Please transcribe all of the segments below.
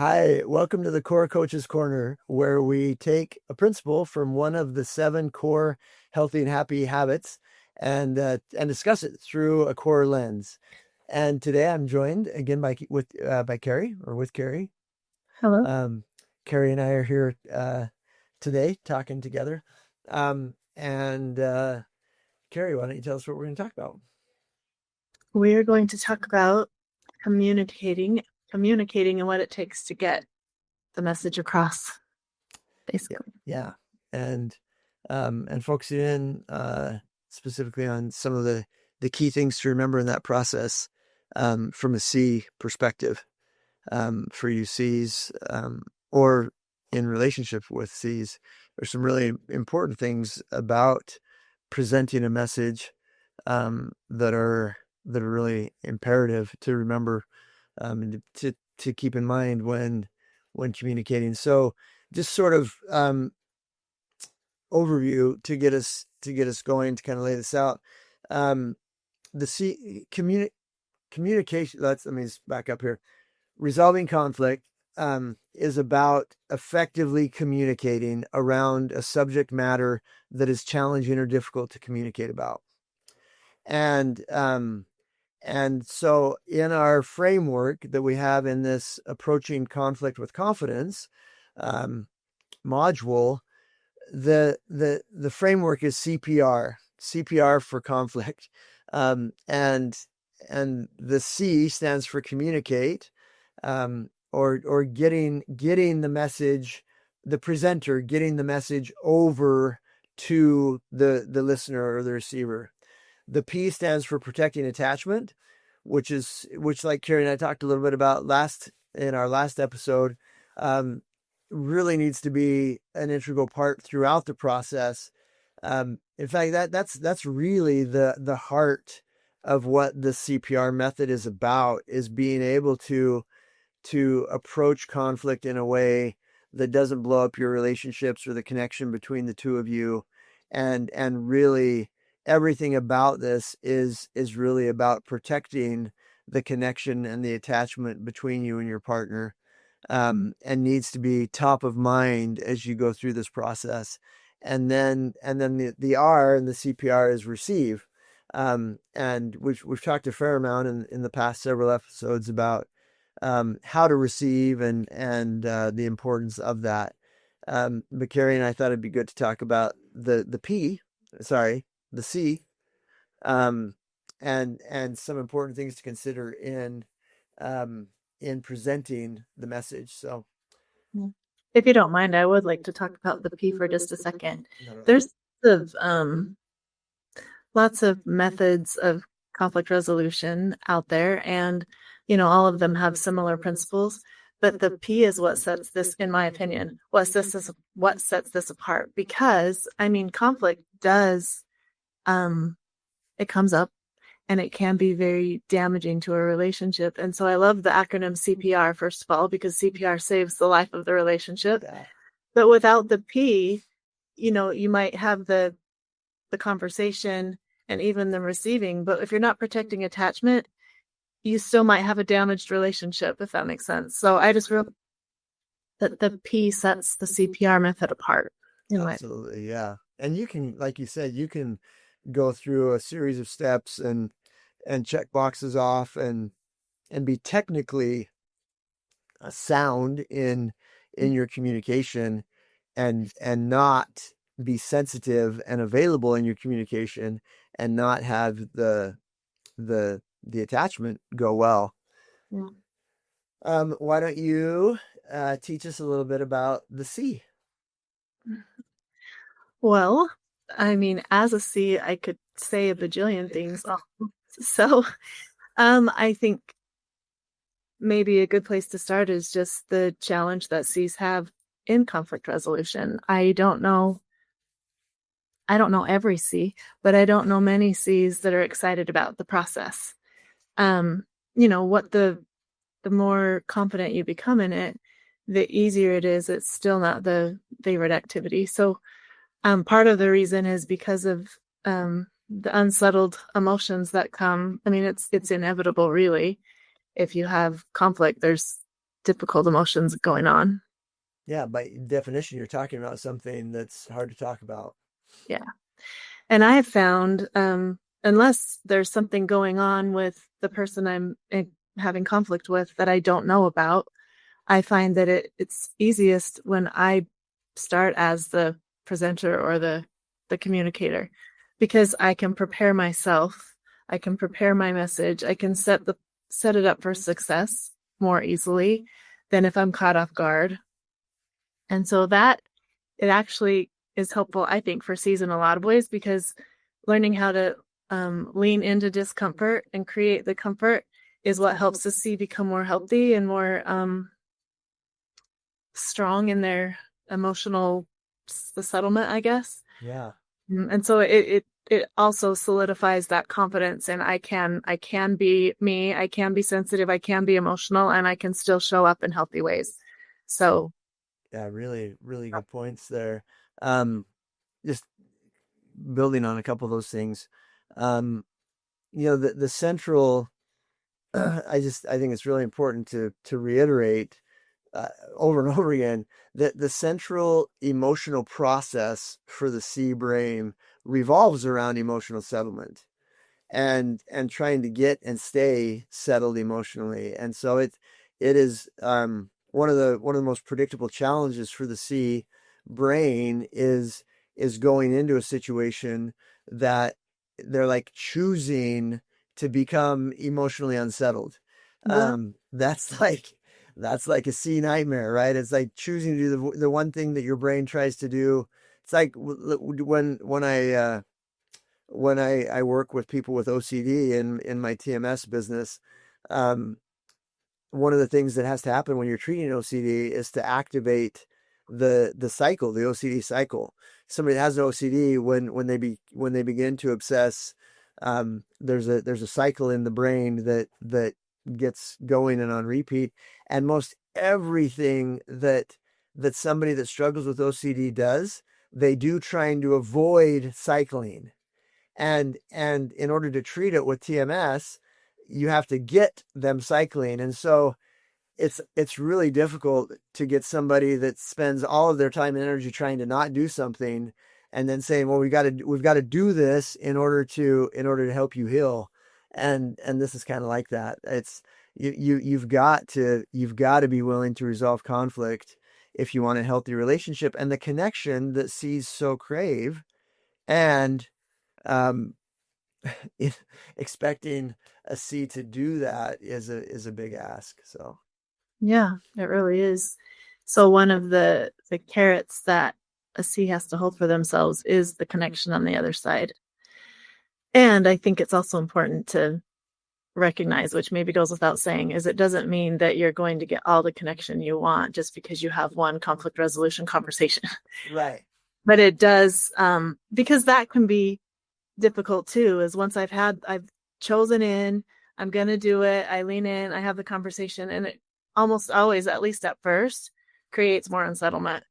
Hi, welcome to the Core Coaches Corner, where we take a principle from one of the 7 core healthy and happy habits and discuss it through a core lens. And today I'm joined again by Cary with Cary. Hello. Cary and I are here today talking together. And Cary, why don't you tell us what we're going to talk about? We're going to talk about communicating and what it takes to get the message across, basically. Yeah. And focusing in specifically on some of the key things to remember in that process from a C perspective for you Cs or in relationship with Cs. There's some really important things about presenting a message that are really imperative to remember and to keep in mind when communicating. So just sort of overview to get us going, to kind of lay this out. The communication. Let me just back up here. Resolving conflict is about effectively communicating around a subject matter that is challenging or difficult to communicate about. And so in our framework that we have in this approaching conflict with confidence module, the framework is CPR for conflict. And the C stands for communicate, or getting the message, the presenter getting the message over to the listener or the receiver. The P stands for protecting attachment, which like Cary and I talked a little bit about in our last episode, really needs to be an integral part throughout the process. In fact, that's really the heart of what the CPR method is about, is being able to approach conflict in a way that doesn't blow up your relationships or the connection between the two of you. And really everything about this is really about protecting the connection and the attachment between you and your partner, and needs to be top of mind as you go through this process. And then the R in the CPR is receive. And we've talked a fair amount in the past several episodes about how to receive and the importance of that. But Cary and I thought it'd be good to talk about the C, and some important things to consider in presenting the message. So, If you don't mind, I would like to talk about the P for just a second. no. There's lots of methods of conflict resolution out there, and all of them have similar principles. But the P is what sets this, in my opinion, what sets this apart. Because conflict does, it comes up, and it can be very damaging to a relationship. And so I love the acronym CPR, first of all, because CPR saves the life of the relationship. Yeah. But without the P, you might have the conversation and even the receiving. But if you're not protecting attachment, you still might have a damaged relationship, if that makes sense. So I just realized that the P sets the CPR method apart. Absolutely, yeah. And you can, like you said, you can go through a series of steps and check boxes off and be technically sound in your communication, and not be sensitive and available in your communication, and not have the attachment go well. Yeah. Why don't you teach us a little bit about the C? Well, as a C, I could say a bajillion things. So, I think maybe a good place to start is just the challenge that Cs have in conflict resolution. I don't know every C, but I don't know many Cs that are excited about the process. What the more confident you become in it, the easier it is. It's still not the favorite activity. So part of the reason is because of the unsettled emotions that come. It's inevitable, really. If you have conflict, there's difficult emotions going on. Yeah, by definition, you're talking about something that's hard to talk about. Yeah. And I have found, unless there's something going on with the person I'm having conflict with that I don't know about, I find that it's easiest when I start as the presenter or the communicator, because I can prepare myself, I can prepare my message, I can set it up for success more easily than if I'm caught off guard. And so that it actually is helpful, I think, for C's in a lot of ways, because learning how to lean into discomfort and create the comfort is what helps the C become more healthy and more strong in their emotional the settlement, I guess. Yeah. And so it also solidifies that confidence, and I can be me, I can be sensitive, I can be emotional, and I can still show up in healthy ways. So Yeah, really, really good points there. Um, just building on a couple of those things. Um, the central, I think it's really important to reiterate over and over again that the central emotional process for the C brain revolves around emotional settlement and trying to get and stay settled emotionally. And so it is one of the most predictable challenges for the C brain is going into a situation that they're like choosing to become emotionally unsettled. yeah, That's like a C nightmare, right? It's like choosing to do the one thing that your brain tries to do. It's like when I work with people with OCD in my TMS business, um, one of the things that has to happen when you're treating OCD is to activate the cycle, the OCD cycle. Somebody that has an OCD when they begin to obsess, there's a cycle in the brain that gets going and on repeat, and most everything that somebody that struggles with OCD does, they do trying to avoid cycling. And in order to treat it with TMS, you have to get them cycling. And so it's really difficult to get somebody that spends all of their time and energy trying to not do something and then saying, well, we've got to do this in order to help you heal. And this is kind of like that. It's you've got to be willing to resolve conflict if you want a healthy relationship and the connection that C's so crave. And um, expecting a C to do that is a big ask. So yeah, it really is. So one of the carrots that a C has to hold for themselves is the connection on the other side. And I think it's also important to recognize, which maybe goes without saying, is it doesn't mean that you're going to get all the connection you want just because you have one conflict resolution conversation. right. But it does, because that can be difficult too, is once I've chosen in, I'm going to do it, I lean in, I have the conversation, and it almost always, at least at first, creates more unsettlement,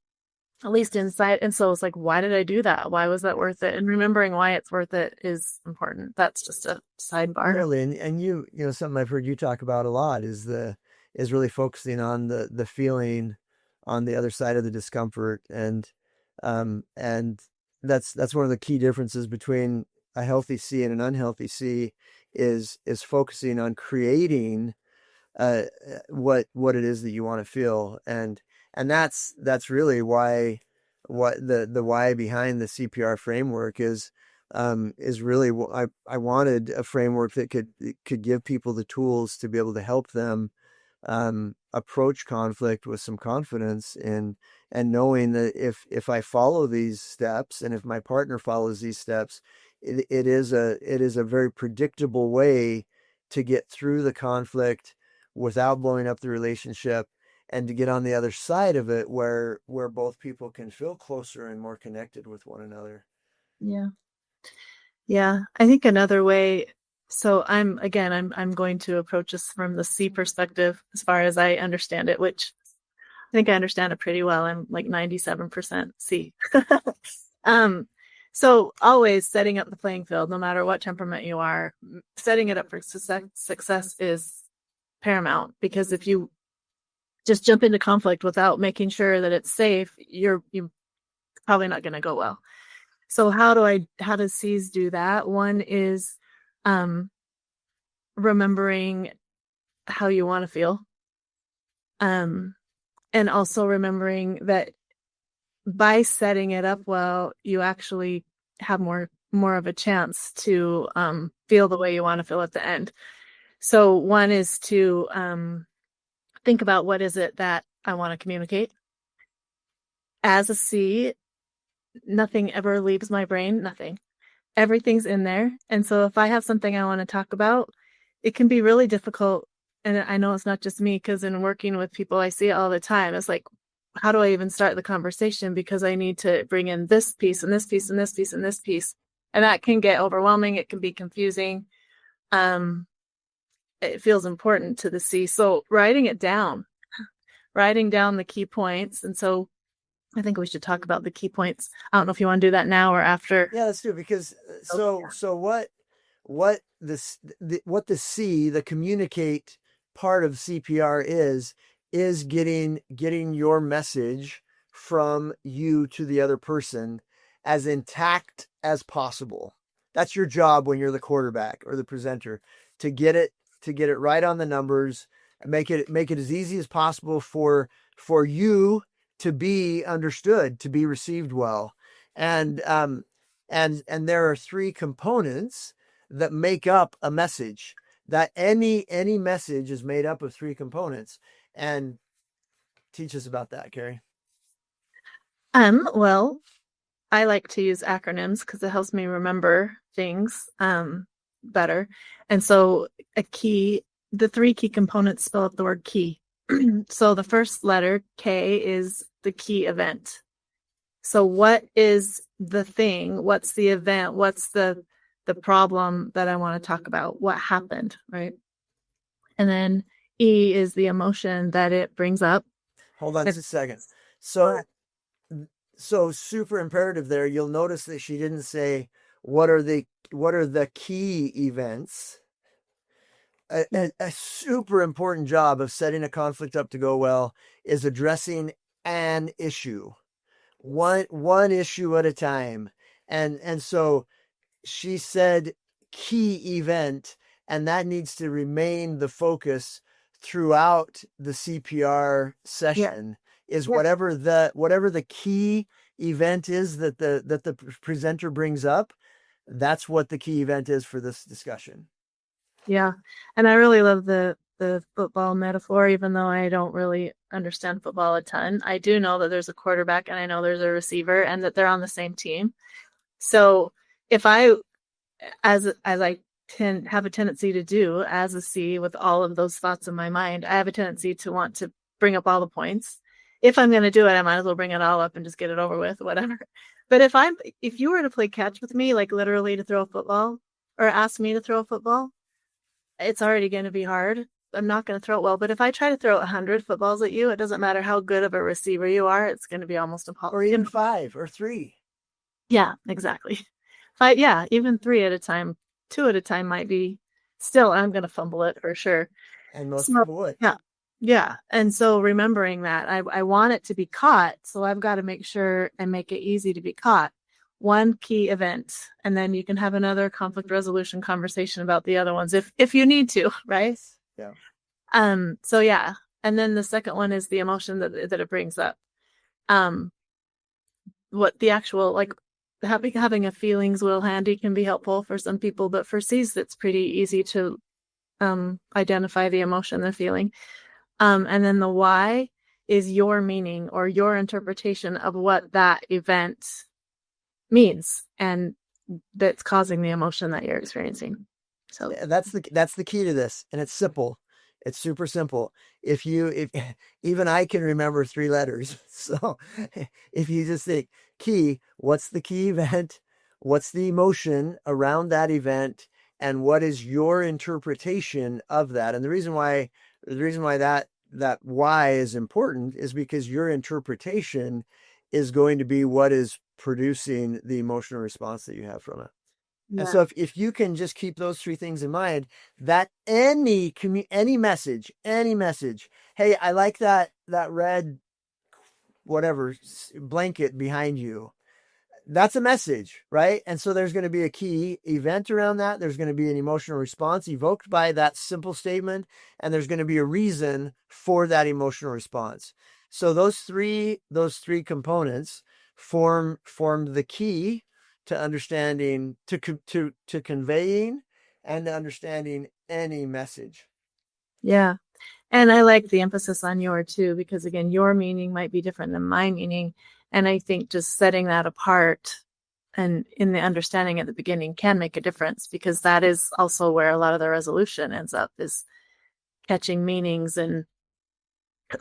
at least inside. And so it's like, why did I do that? Why was that worth it? And remembering why it's worth it is important. That's just a sidebar. Totally. And something I've heard you talk about a lot is really focusing on the feeling on the other side of the discomfort. And that's one of the key differences between a healthy C and an unhealthy C is focusing on creating what it is that you want to feel. And that's really why what the why behind the CPR framework is really I wanted a framework that could give people the tools to be able to help them approach conflict with some confidence and knowing that if I follow these steps and if my partner follows these steps, it is a very predictable way to get through the conflict without blowing up the relationship and to get on the other side of it where both people can feel closer and more connected with one another. Yeah. Yeah. I think another way, so I'm going to approach this from the C perspective as far as I understand it, which I think I understand it pretty well. I'm like 97% C. So always setting up the playing field, no matter what temperament you are, setting it up for success is paramount, because if you just jump into conflict without making sure that it's safe, you're probably not going to go well. So how do C's do that? One is remembering how you want to feel. And also remembering that by setting it up well, you actually have more of a chance to feel the way you want to feel at the end. So one is to think about what is it that I want to communicate. As a C, nothing ever leaves my brain, nothing. Everything's in there. And so if I have something I want to talk about, it can be really difficult. And I know it's not just me, because in working with people, I see it all the time. It's like, how do I even start the conversation? Because I need to bring in this piece and this piece and this piece and this piece. And that can get overwhelming. It can be confusing. It feels important to the C. So writing down the key points. And so I think we should talk about the key points. I don't know if you want to do that now or after. Yeah, let's do it, because so what the C, the communicate part of CPR is getting your message from you to the other person as intact as possible. That's your job when you're the quarterback or the presenter, to get it right on the numbers, and make it as easy as possible for you to be understood, to be received well. And there are three components that make up a message. That any message is made up of three components. And teach us about that, Cary. Well, I like to use acronyms because it helps me remember things better. And so the three key components spell out the word key. So the first letter, K, is the key event. So what is the thing? What's the event? What's the problem that I want to talk about? What happened, right? And then E is the emotion that it brings up. Hold on just a second. So super imperative there. You'll notice that she didn't say what are the key events. A super important job of setting a conflict up to go well is addressing an issue, one issue at a time. And so she said key event, and that needs to remain the focus throughout the CPR session. Yeah. Is whatever the key event is that the presenter brings up, that's what the key event is for this discussion. Yeah. And I really love the football metaphor, even though I don't really understand football a ton. I do know that there's a quarterback and I know there's a receiver and that they're on the same team. So if I, as I have a tendency to do as a C with all of those thoughts in my mind, I have a tendency to want to bring up all the points. If I'm going to do it, I might as well bring it all up and just get it over with, whatever. But if you were to play catch with me, like literally to throw a football or ask me to throw a football, it's already going to be hard. I'm not going to throw it well. But if I try to throw 100 footballs at you, it doesn't matter how good of a receiver you are. It's going to be almost impossible. Or even 5 or 3. Yeah, exactly. Yeah, even 3 at a time, 2 at a time might be. Still, I'm going to fumble it for sure. And most people would. Yeah. Yeah. And so remembering that, I want it to be caught. So I've got to make sure and make it easy to be caught. One key event, and then you can have another conflict resolution conversation about the other ones if you need to, right? Yeah. So yeah. And then the second one is the emotion that it brings up. What the actual, like, having a feelings wheel handy can be helpful for some people, but for C's, it's pretty easy to identify the emotion they're feeling. And then the why is your meaning or your interpretation of what that event means and that's causing the emotion that you're experiencing. So that's the key to this, and it's simple. It's super simple. If even I can remember 3 letters. So if you just think key, what's the key event? What's the emotion around that event? And what is your interpretation of that? And the reason why that why is important is because your interpretation is going to be what is producing the emotional response that you have from it. And so if you can just keep those three things in mind, that any message, hey, I like that red whatever blanket behind you. That's a message, right? And so there's going to be a key event around that. There's going to be an emotional response evoked by that simple statement, and there's going to be a reason for that emotional response. So those three components form the key to understanding, to conveying and understanding any message. Yeah. And I like the emphasis on your too, because again, your meaning might be different than my meaning. And I think just setting that apart and in the understanding at the beginning can make a difference, because that is also where a lot of the resolution ends up, is catching meanings and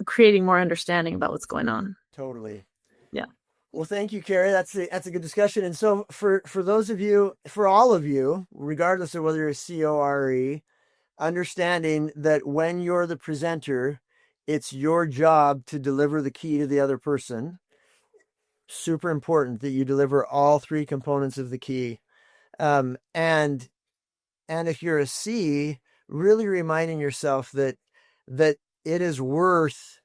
creating more understanding about what's going on. Totally. Yeah. Well, thank you, Cary. That's a good discussion. And so for those of you, for all of you, regardless of whether you're a CORE, understanding that when you're the presenter, it's your job to deliver the key to the other person. Super important that you deliver all three components of the key. And if you're a C, really reminding yourself that it is worth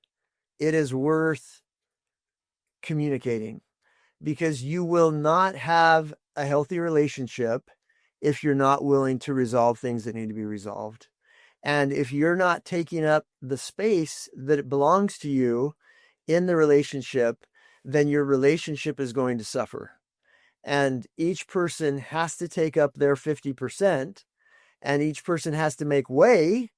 communicating, because you will not have a healthy relationship if you're not willing to resolve things that need to be resolved. And if you're not taking up the space that it belongs to you in the relationship, then your relationship is going to suffer. And each person has to take up their 50%, and each person has to make way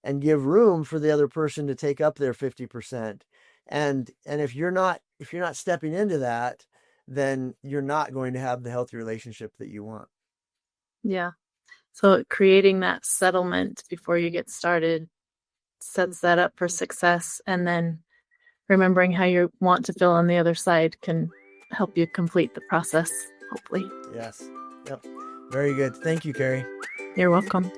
and give room for the other person to take up their 50%. And if you're not stepping into that, then you're not going to have the healthy relationship that you want. Yeah. So creating that settlement before you get started sets that up for success. And then remembering how you want to feel on the other side can help you complete the process, hopefully. Yes. Yep. Very good. Thank you, Cary. You're welcome.